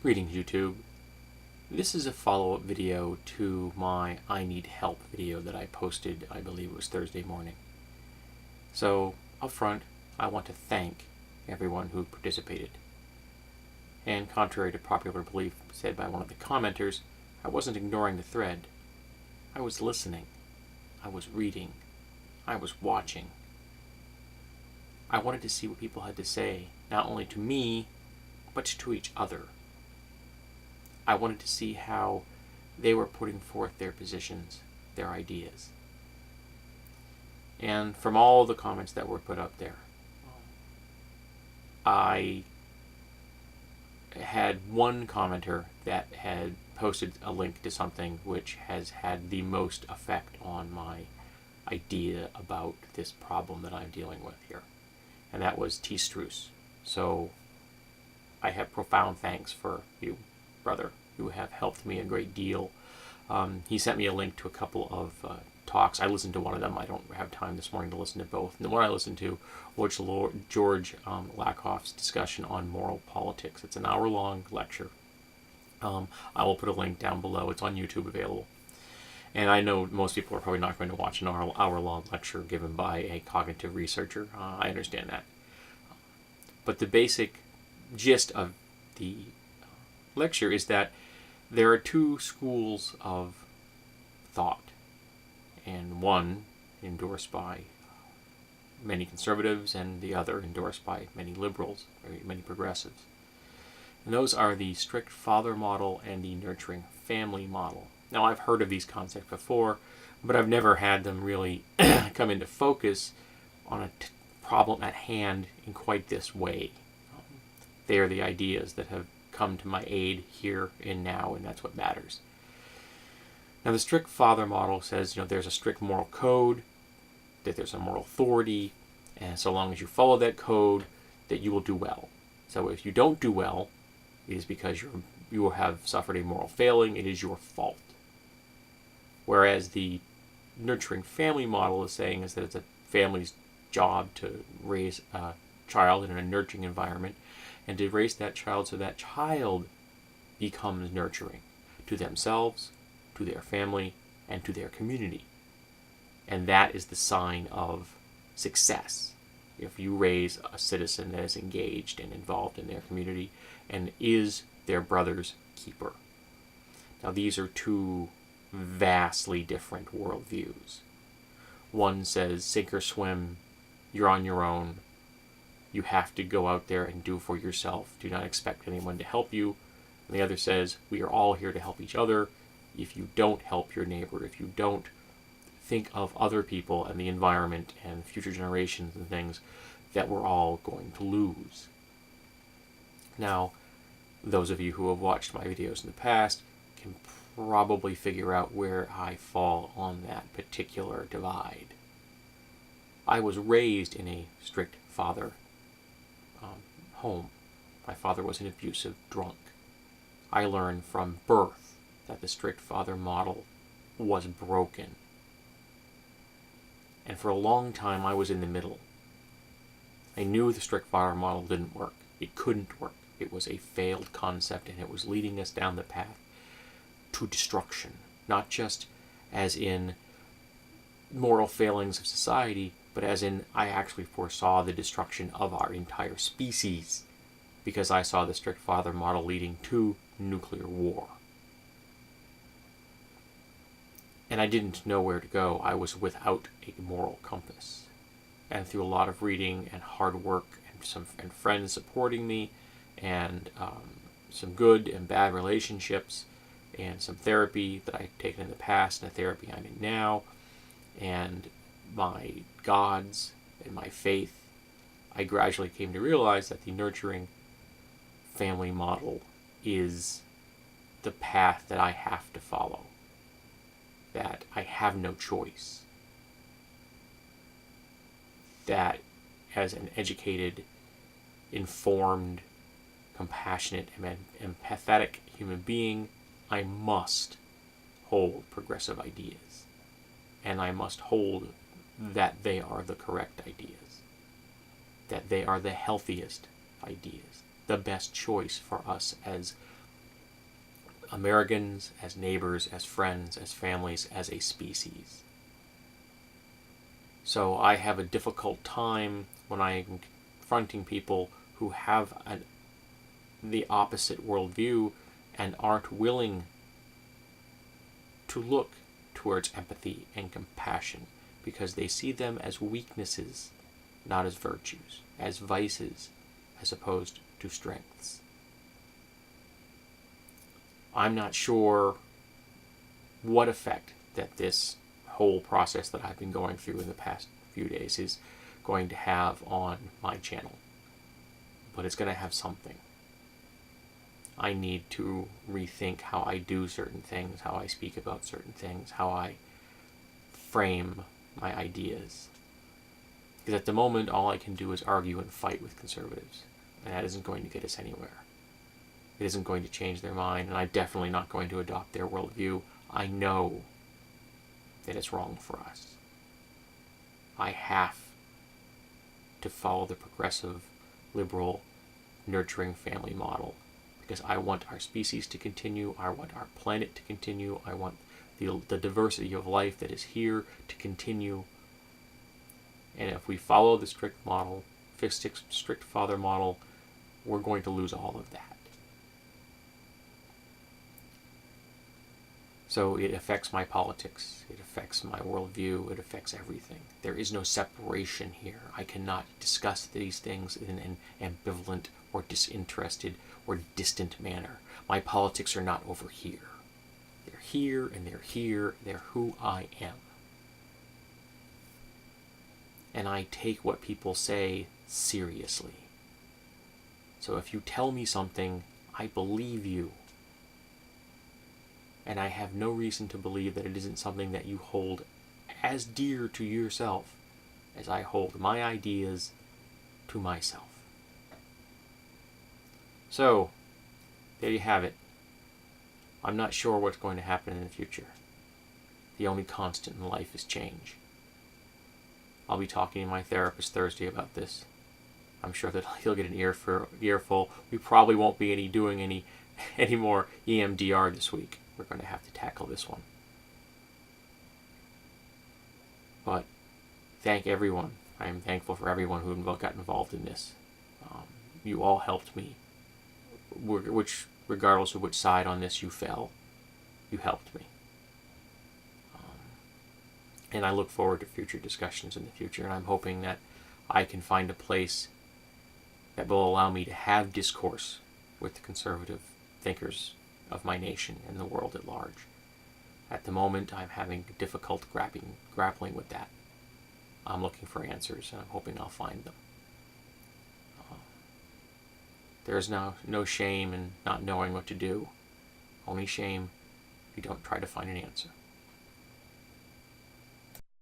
Greetings, YouTube. This is a follow-up video to my I Need Help video that I posted, I believe it was Thursday morning. So, up front, I want to thank everyone who participated. And contrary to popular belief said by one of the commenters, I wasn't ignoring the thread. I was listening. I was reading. I was watching. I wanted to see what people had to say, not only to me, but to each other. I wanted to see how they were putting forth their positions, their ideas. And from all the comments that were put up there, I had one commenter that had posted a link to something which has had the most effect on my idea about this problem that I'm dealing with here. And that was T. Struce. So I have profound thanks for you, brother, who have helped me a great deal. He sent me a link to a couple of talks. I listened to one of them. I don't have time this morning to listen to both. And the one I listened to was George Lakoff's discussion on moral politics. It's an hour-long lecture. I will put a link down below. It's on YouTube available. And I know most people are probably not going to watch an hour-long lecture given by a cognitive researcher. I understand that. But the basic gist of the lecture is that there are two schools of thought, and one endorsed by many conservatives and the other endorsed by many liberals, or many progressives. And those are the strict father model and the nurturing family model. Now, I've heard of these concepts before, but I've never had them really come into focus on a problem at hand in quite this way. They are the ideas that have come to my aid here and now, and that's what matters. Now, the strict father model says, there's a strict moral code, that there's a moral authority, and so long as you follow that code, that you will do well. So if you don't do well, it is because you have suffered a moral failing. It is your fault. Whereas the nurturing family model is saying is that it's a family's job to raise a child in a nurturing environment, and to raise that child so that child becomes nurturing to themselves, to their family, and to their community. And that is the sign of success. If you raise a citizen that is engaged and involved in their community and is their brother's keeper. Now, these are two vastly different worldviews. One says, sink or swim, you're on your own. You have to go out there and do for yourself. Do not expect anyone to help you. And the other says, we are all here to help each other. If you don't help your neighbor, if you don't think of other people and the environment and future generations and things, that we're all going to lose. Now, those of you who have watched my videos in the past can probably figure out where I fall on that particular divide. I was raised in a strict father home. My father was an abusive drunk. I learned from birth that the strict father model was broken. And for a long time I was in the middle. I knew the strict father model didn't work. It couldn't work. It was a failed concept, and it was leading us down the path to destruction. Not just as in moral failings of society, but as in I actually foresaw the destruction of our entire species, because I saw the strict father model leading to nuclear war. And I didn't know where to go. I was without a moral compass. And through a lot of reading and hard work and friends supporting me, and some good and bad relationships, and some therapy that I've taken in the past, and the therapy I'm in now, and my gods and my faith, I gradually came to realize that the nurturing family model is the path that I have to follow, that I have no choice, that as an educated, informed, compassionate, and empathetic human being, I must hold progressive ideas, and I must hold that they are the correct ideas, that they are the healthiest ideas, the best choice for us as Americans, as neighbors, as friends, as families, as a species. So I have a difficult time when I am confronting people who have the opposite worldview and aren't willing to look towards empathy and compassion, because they see them as weaknesses, not as virtues, as vices, as opposed to strengths. I'm not sure what effect that this whole process that I've been going through in the past few days is going to have on my channel, but it's going to have something. I need to rethink how I do certain things, how I speak about certain things, how I frame my ideas. Because at the moment, all I can do is argue and fight with conservatives, and that isn't going to get us anywhere. It isn't going to change their mind, and I'm definitely not going to adopt their worldview. I know that it's wrong for us. I have to follow the progressive, liberal, nurturing family model, because I want our species to continue, I want our planet to continue, I want the diversity of life that is here to continue. And if we follow the strict model, strict father model, we're going to lose all of that. So it affects my politics, it affects my worldview, it affects everything. There is no separation here. I cannot discuss these things in an ambivalent or disinterested or distant manner. My politics are not over here. They're here and they're here. They're who I am. And I take what people say seriously. So if you tell me something, I believe you. And I have no reason to believe that it isn't something that you hold as dear to yourself as I hold my ideas to myself. So, there you have it. I'm not sure what's going to happen in the future. The only constant in life is change. I'll be talking to my therapist Thursday about this. I'm sure that he'll get an earful. We probably won't be doing any more EMDR this week. We're going to have to tackle this one. But thank everyone. I am thankful for everyone who got involved in this. You all helped me. Regardless of which side on this you fell, you helped me. And I look forward to future discussions in the future, and I'm hoping that I can find a place that will allow me to have discourse with the conservative thinkers of my nation and the world at large. At the moment, I'm having difficult grappling with that. I'm looking for answers, and I'm hoping I'll find them. There is now no shame in not knowing what to do. Only shame if you don't try to find an answer.